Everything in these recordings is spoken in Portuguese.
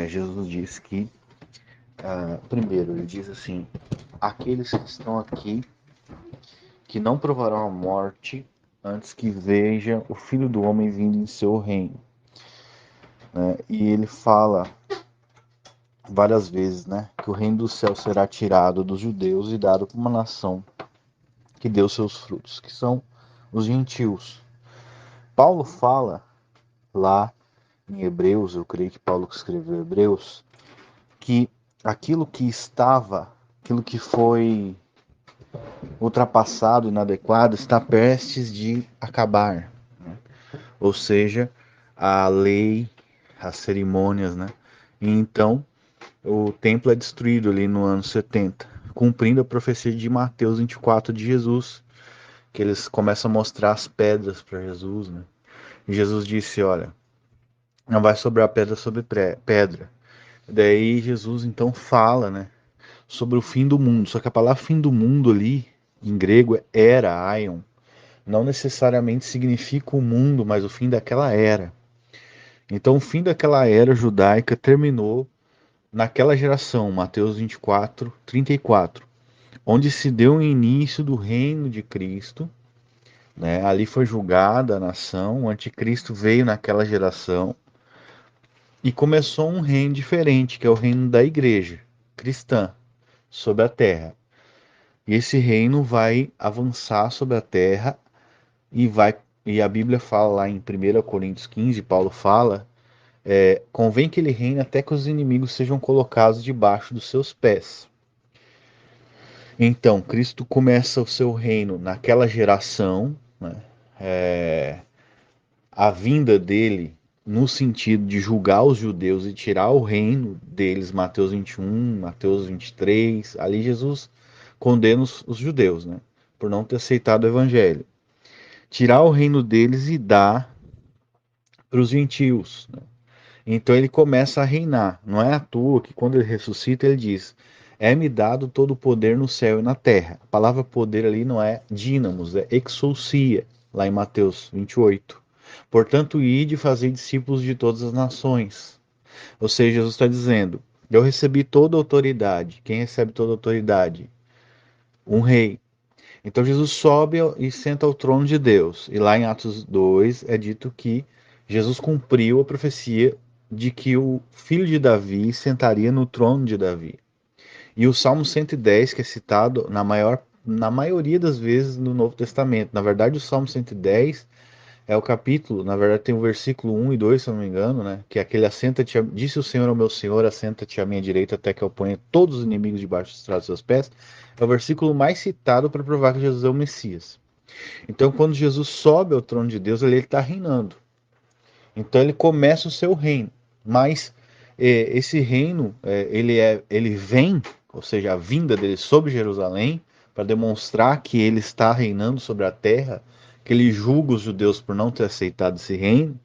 Jesus diz que, primeiro, ele diz assim: aqueles que estão aqui, que não provarão a morte antes que vejam o Filho do Homem vindo em seu reino. Né? E ele fala várias vezes, né, que o reino do céu será tirado dos judeus e dado para uma nação que deu seus frutos, que são os gentios. Paulo fala lá em Hebreus, eu creio que Paulo que escreveu Hebreus, que aquilo que foi ultrapassado, inadequado, está prestes de acabar. Né? Ou seja, a lei, as cerimônias, né? E então, o templo é destruído ali no ano 70, cumprindo a profecia de Mateus 24 de Jesus, que eles começam a mostrar as pedras para Jesus, né? E Jesus disse, olha, não vai sobrar pedra sobre pedra. Daí Jesus então fala, né, sobre o fim do mundo. Só que a palavra fim do mundo ali, em grego, é era, aion. Não necessariamente significa o mundo, mas o fim daquela era. Então o fim daquela era judaica terminou naquela geração, Mateus 24, 34, onde se deu o início do reino de Cristo, né? Ali foi julgada a nação, o anticristo veio naquela geração e começou um reino diferente, que é o reino da igreja cristã sobre a terra. E esse reino vai avançar sobre a terra e a Bíblia fala lá em 1 Coríntios 15, Paulo fala, convém que ele reine até que os inimigos sejam colocados debaixo dos seus pés. Então, Cristo começa o seu reino naquela geração, né? A vinda dele no sentido de julgar os judeus e tirar o reino deles, Mateus 21, Mateus 23, ali Jesus condena os judeus, né? Por não ter aceitado o evangelho. Tirar o reino deles e dar para os gentios, né? Então ele começa a reinar. Não é à toa que quando ele ressuscita ele diz: é-me dado todo o poder no céu e na terra. A palavra poder ali não é dínamos, é exousia, lá em Mateus 28. Portanto, ide e fazei discípulos de todas as nações. Ou seja, Jesus está dizendo: eu recebi toda a autoridade. Quem recebe toda a autoridade? Um rei. Então Jesus sobe e senta ao trono de Deus. E lá em Atos 2 é dito que Jesus cumpriu a profecia de que o filho de Davi sentaria no trono de Davi. E o Salmo 110, que é citado na maioria das vezes no Novo Testamento. Na verdade, o Salmo 110 é o capítulo, na verdade tem o versículo 1 e 2, se eu não me engano, né? Que é aquele assenta-te, disse o Senhor ao meu Senhor, assenta-te à minha direita até que eu ponha todos os inimigos debaixo dos trados dos seus pés. É o versículo mais citado para provar que Jesus é o Messias. Então, quando Jesus sobe ao trono de Deus, ele está reinando. Então, ele começa o seu reino. Mas esse reino, ele vem, ou seja, a vinda dele sobre Jerusalém, para demonstrar que ele está reinando sobre a terra, que ele julga os judeus por não ter aceitado esse reino,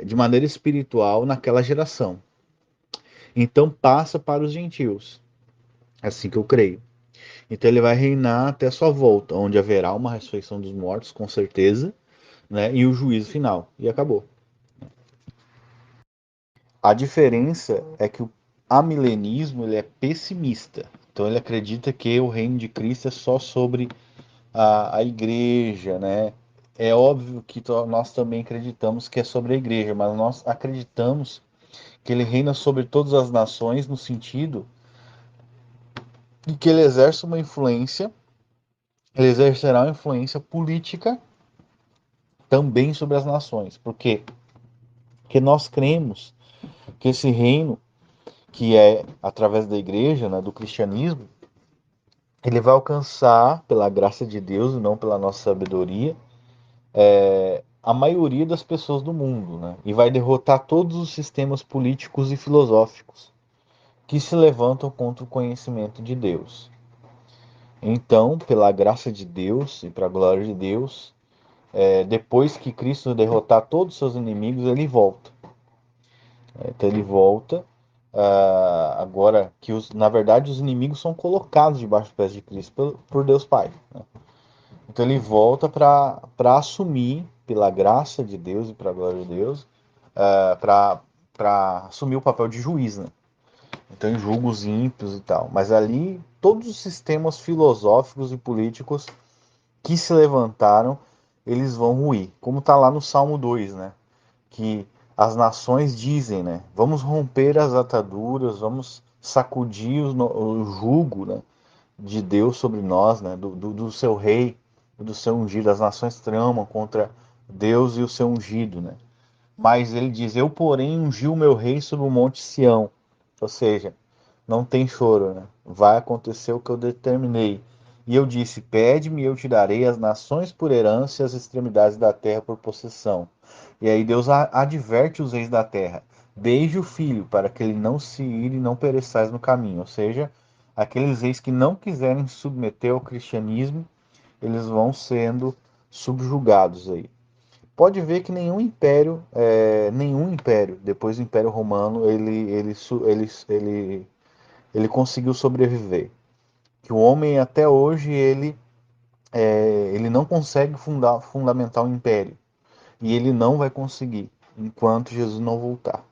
de maneira espiritual naquela geração. Então, passa para os gentios. É assim que eu creio. Então ele vai reinar até a sua volta, onde haverá uma ressurreição dos mortos, com certeza, né? E o juízo final. E acabou. A diferença é que o amilenismo ele é pessimista. Então ele acredita que o reino de Cristo é só sobre a igreja, né? É óbvio que nós também acreditamos que é sobre a igreja, mas nós acreditamos que ele reina sobre todas as nações no sentido de que ele exerce uma influência, ele exercerá uma influência política também sobre as nações. Por quê? Porque nós cremos que esse reino, que é através da igreja, né, do cristianismo, ele vai alcançar, pela graça de Deus e não pela nossa sabedoria, a maioria das pessoas do mundo, né? E vai derrotar todos os sistemas políticos e filosóficos que se levantam contra o conhecimento de Deus. Então, pela graça de Deus e para a glória de Deus, depois que Cristo derrotar todos os seus inimigos, ele volta. Então ele volta, agora que na verdade os inimigos são colocados debaixo dos pés de Cristo por Deus Pai. Né? Então ele volta para assumir, pela graça de Deus e para a glória de Deus, para para assumir o papel de juiz, né? Então ele julga os ímpios e tal. Mas ali todos os sistemas filosóficos e políticos que se levantaram, eles vão ruir. Como está lá no Salmo 2, né? Que as nações dizem, né? Vamos romper as ataduras, vamos sacudir o jugo, né, de Deus sobre nós, né? Do seu rei, do seu ungido. As nações tramam contra Deus e o seu ungido, né? Mas ele diz: Eu, porém, ungi o meu rei sobre o monte Sião. Ou seja, não tem choro, né? Vai acontecer o que eu determinei. E eu disse: Pede-me, e eu te darei as nações por herança e as extremidades da terra por possessão. E aí Deus adverte os reis da terra: Beije o filho, para que ele não se ire e não pereçais no caminho. Ou seja, aqueles reis que não quiserem se submeter ao cristianismo, eles vão sendo subjugados aí. Pode ver que nenhum império, depois do Império Romano, ele conseguiu sobreviver. Que o homem até hoje ele não consegue fundamentar um império e ele não vai conseguir enquanto Jesus não voltar.